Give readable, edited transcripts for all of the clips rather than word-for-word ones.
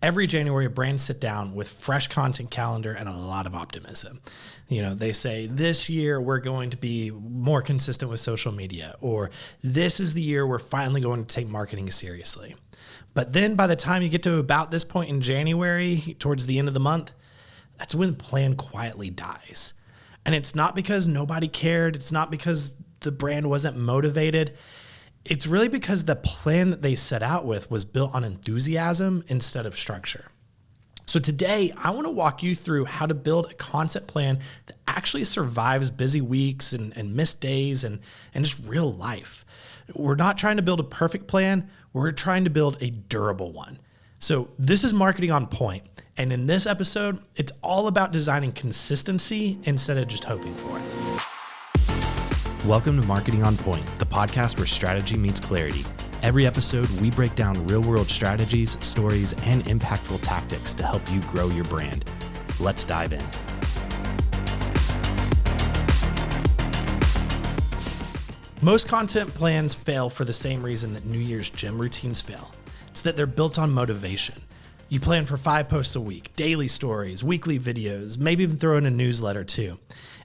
Every January, brands sit down with fresh content calendar and a lot of optimism. They say this year we're going to be more consistent with social media, or this is the year we're finally going to take marketing seriously. But then by the time you get to about this point in January, towards the end of the month, that's when the plan quietly dies. And it's not because nobody cared. It's not because the brand wasn't motivated. It's really because the plan that they set out with was built on enthusiasm instead of structure. So today, I want to walk you through how to build a content plan that actually survives busy weeks and missed days and just real life. We're not trying to build a perfect plan. We're trying to build a durable one. So this is Marketing on Point. And in this episode, it's all about designing consistency instead of just hoping for it. Welcome to Marketing on Point, the podcast where strategy meets clarity. Every episode, we break down real-world strategies, stories, and impactful tactics to help you grow your brand. Let's dive in. Most content plans fail for the same reason that New Year's gym routines fail. It's that they're built on motivation. You plan for 5 posts a week, daily stories, weekly videos, maybe even throw in a newsletter too.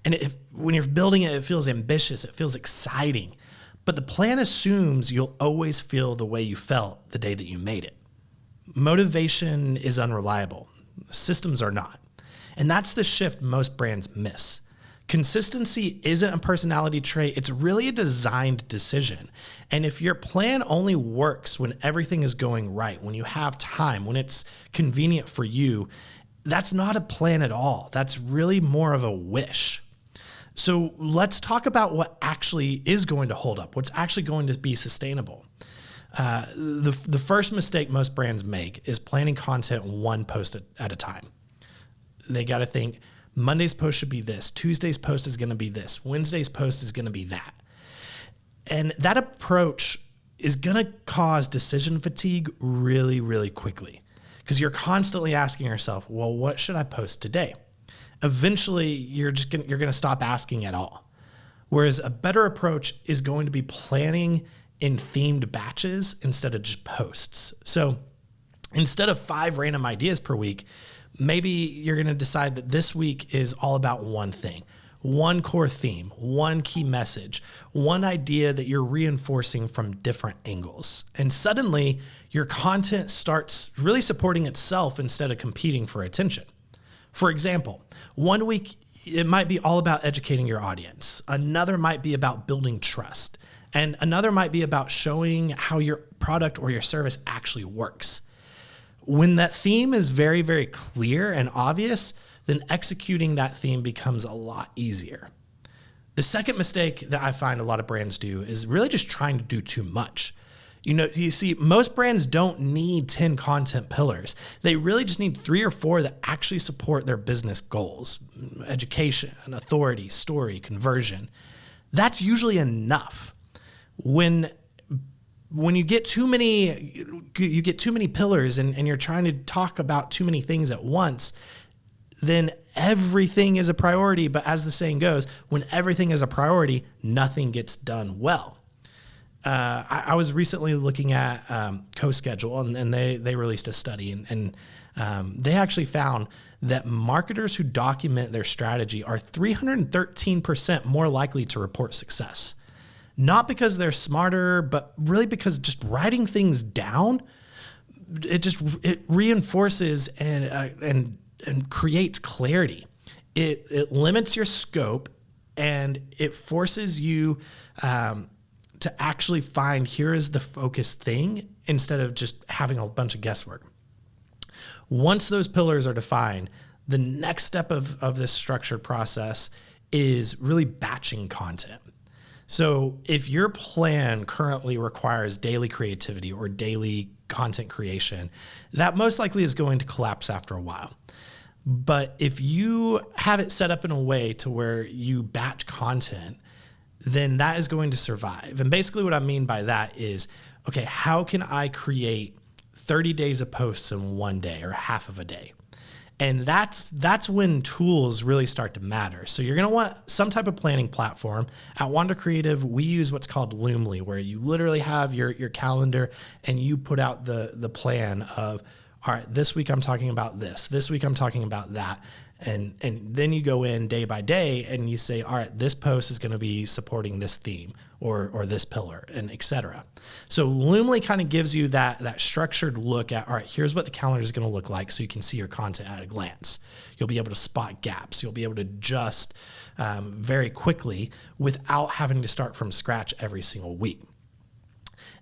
And when you're building it, it feels ambitious, it feels exciting. But the plan assumes you'll always feel the way you felt the day that you made it. Motivation is unreliable. Systems are not. And that's the shift most brands miss. Consistency isn't a personality trait, it's really a designed decision. And if your plan only works when everything is going right, when you have time, when it's convenient for you, that's not a plan at all. That's really more of a wish. So let's talk about what actually is going to hold up, what's actually going to be sustainable. The first mistake most brands make is planning content one post at a time. They got to think, Monday's post should be this, Tuesday's post is going to be this, Wednesday's post is going to be that. And that approach is going to cause decision fatigue really, really quickly because you're constantly asking yourself, well, what should I post today? Eventually, you're going to stop asking at all. Whereas a better approach is going to be planning in themed batches instead of just posts. So instead of 5 random ideas per week, maybe you're going to decide that this week is all about one thing, one core theme, one key message, one idea that you're reinforcing from different angles. And suddenly your content starts really supporting itself instead of competing for attention. For example, one week it might be all about educating your audience. Another might be about building trust. And another might be about showing how your product or your service actually works. When that theme is very, very clear and obvious, then executing that theme becomes a lot easier. The second mistake that I find a lot of brands do is really just trying to do too much. You see, most brands don't need 10 content pillars. They really just need 3 or 4 that actually support their business goals: education, authority, story, conversion. That's usually enough. When you get too many pillars and you're trying to talk about too many things at once, then everything is a priority. But as the saying goes, when everything is a priority, nothing gets done well. I was recently looking at CoSchedule, and they released a study, and they actually found that marketers who document their strategy are 313% more likely to report success. Not because they're smarter, but really because just writing things down, it reinforces and creates clarity. It limits your scope, and it forces you to actually find, here is the focused thing, instead of just having a bunch of guesswork. Once those pillars are defined, the next step of this structured process is really batching content. So if your plan currently requires daily creativity or daily content creation, that most likely is going to collapse after a while. But if you have it set up in a way to where you batch content, then that is going to survive. And basically what I mean by that is, okay, how can I create 30 days of posts in one day or half of a day? And that's when tools really start to matter. So you're going to want some type of planning platform. At Wander Creative, we use what's called Loomly, where you literally have your calendar and you put out the plan of, all right, this week I'm talking about this week I'm talking about that. And then you go in day by day and you say, all right, this post is going to be supporting this theme or this pillar, and et cetera. So Loomly kind of gives you that structured look at, all right, here's what the calendar is going to look like so you can see your content at a glance. You'll be able to spot gaps. You'll be able to adjust very quickly without having to start from scratch every single week.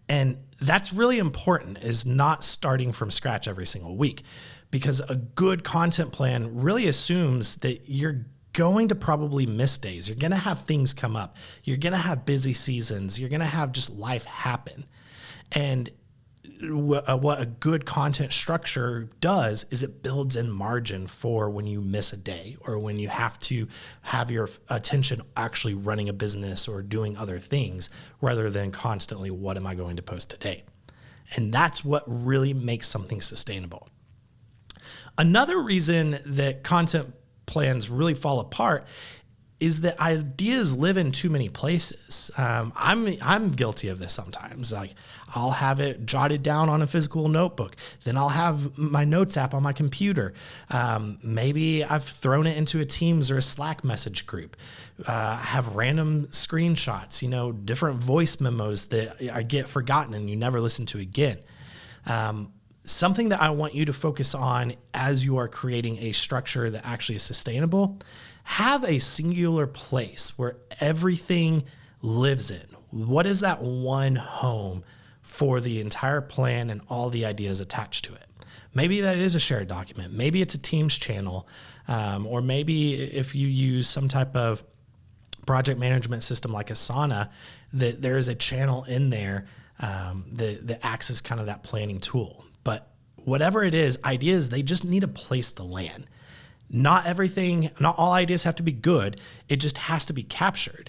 And that's really important, is not starting from scratch every single week, because a good content plan really assumes that you're going to probably miss days. You're going to have things come up. You're going to have busy seasons. You're going to have just life happen. And what a good content structure does is it builds in margin for when you miss a day, or when you have to have your attention actually running a business or doing other things, rather than constantly, what am I going to post today? And that's what really makes something sustainable. Another reason that content plans really fall apart is that ideas live in too many places. I'm guilty of this sometimes. Like, I'll have it jotted down on a physical notebook. Then I'll have my notes app on my computer. Maybe I've thrown it into a Teams or a Slack message group. I have random screenshots, different voice memos that I get forgotten and you never listen to again. Something that I want you to focus on as you are creating a structure that actually is sustainable: have a singular place where everything lives in. What is that one home for the entire plan and all the ideas attached to it? Maybe that is a shared document. Maybe it's a Teams channel, or maybe if you use some type of project management system like Asana, that there is a channel in there that acts as kind of that planning tool. But whatever it is, ideas, they just need a place to land. Not all ideas have to be good. It just has to be captured.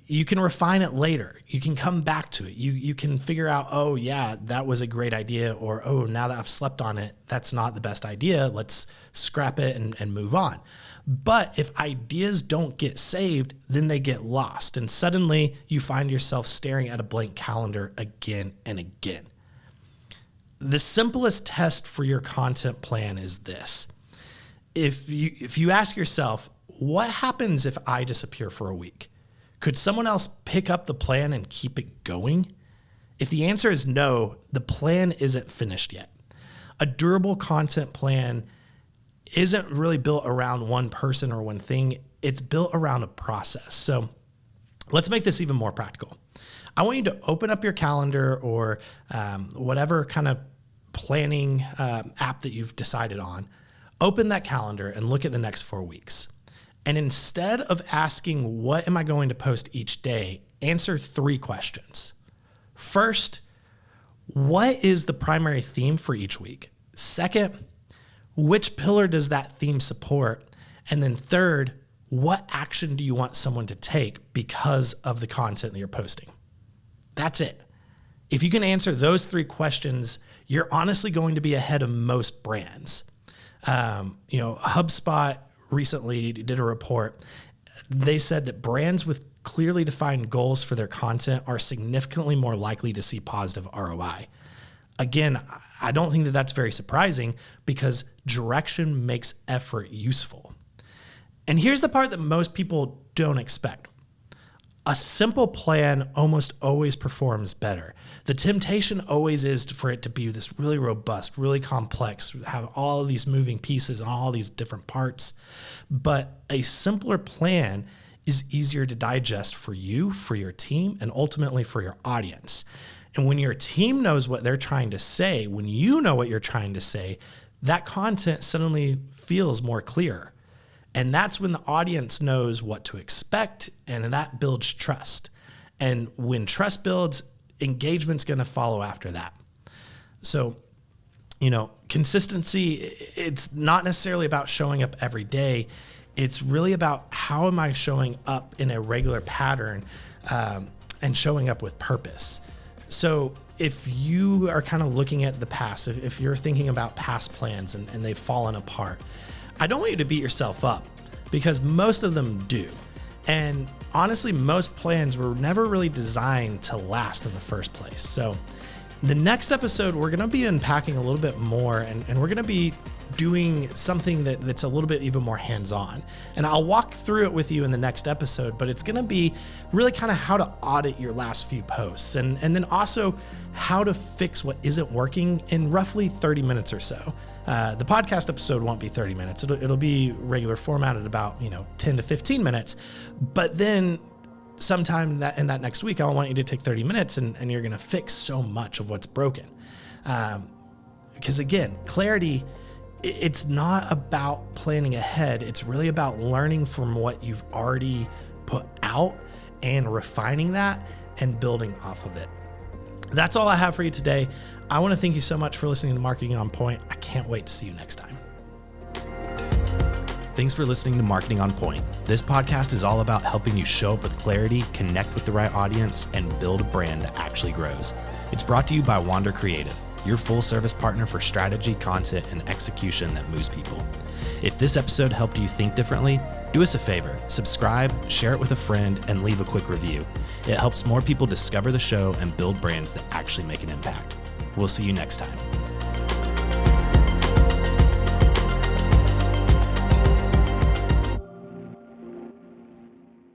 You can refine it later. You can come back to it. You can figure out, oh yeah, that was a great idea, or oh, now that I've slept on it, that's not the best idea. Let's scrap it and move on. But if ideas don't get saved, then they get lost. And suddenly you find yourself staring at a blank calendar again and again. The simplest test for your content plan is this. If you ask yourself, what happens if I disappear for a week? Could someone else pick up the plan and keep it going? If the answer is no, the plan isn't finished yet. A durable content plan isn't really built around one person or one thing. It's built around a process. So let's make this even more practical. I want you to open up your calendar or whatever kind of planning app that you've decided on. Open that calendar and look at the next 4 weeks. And instead of asking, what am I going to post each day, answer 3 questions. First, what is the primary theme for each week? Second, which pillar does that theme support? And then third, what action do you want someone to take because of the content that you're posting? That's it. If you can answer those 3 questions, you're honestly going to be ahead of most brands. HubSpot recently did a report. They said that brands with clearly defined goals for their content are significantly more likely to see positive ROI. Again, I don't think that that's very surprising, because direction makes effort useful. And here's the part that most people don't expect. A simple plan almost always performs better. The temptation always is for it to be this really robust, really complex, have all of these moving pieces and all these different parts. But a simpler plan is easier to digest for you, for your team, and ultimately for your audience. And when your team knows what they're trying to say, when you know what you're trying to say, that content suddenly feels more clear. And that's when the audience knows what to expect, and that builds trust. And when trust builds, engagement's going to follow after that. So, consistency, it's not necessarily about showing up every day. It's really about how am I showing up in a regular pattern and showing up with purpose. So if you are kind of looking at the past, if you're thinking about past plans and they've fallen apart, I don't want you to beat yourself up, because most of them do. And honestly, most plans were never really designed to last in the first place. So The next episode, we're going to be unpacking a little bit more, and we're going to be doing something that's a little bit even more hands-on. And I'll walk through it with you in the next episode, but it's going to be really kind of how to audit your last few posts, and then also how to fix what isn't working in roughly 30 minutes or so. The podcast episode won't be 30 minutes. It'll be regular format at about 10 to 15 minutes, but then sometime in that next week, I want you to take 30 minutes and you're going to fix so much of what's broken. Because again, clarity, it's not about planning ahead. It's really about learning from what you've already put out and refining that and building off of it. That's all I have for you today. I want to thank you so much for listening to Marketing on Point. I can't wait to see you next time. Thanks for listening to Marketing on Point. This podcast is all about helping you show up with clarity, connect with the right audience, and build a brand that actually grows. It's brought to you by Wander Creative, your full service partner for strategy, content, and execution that moves people. If this episode helped you think differently, do us a favor, subscribe, share it with a friend, and leave a quick review. It helps more people discover the show and build brands that actually make an impact. We'll see you next time.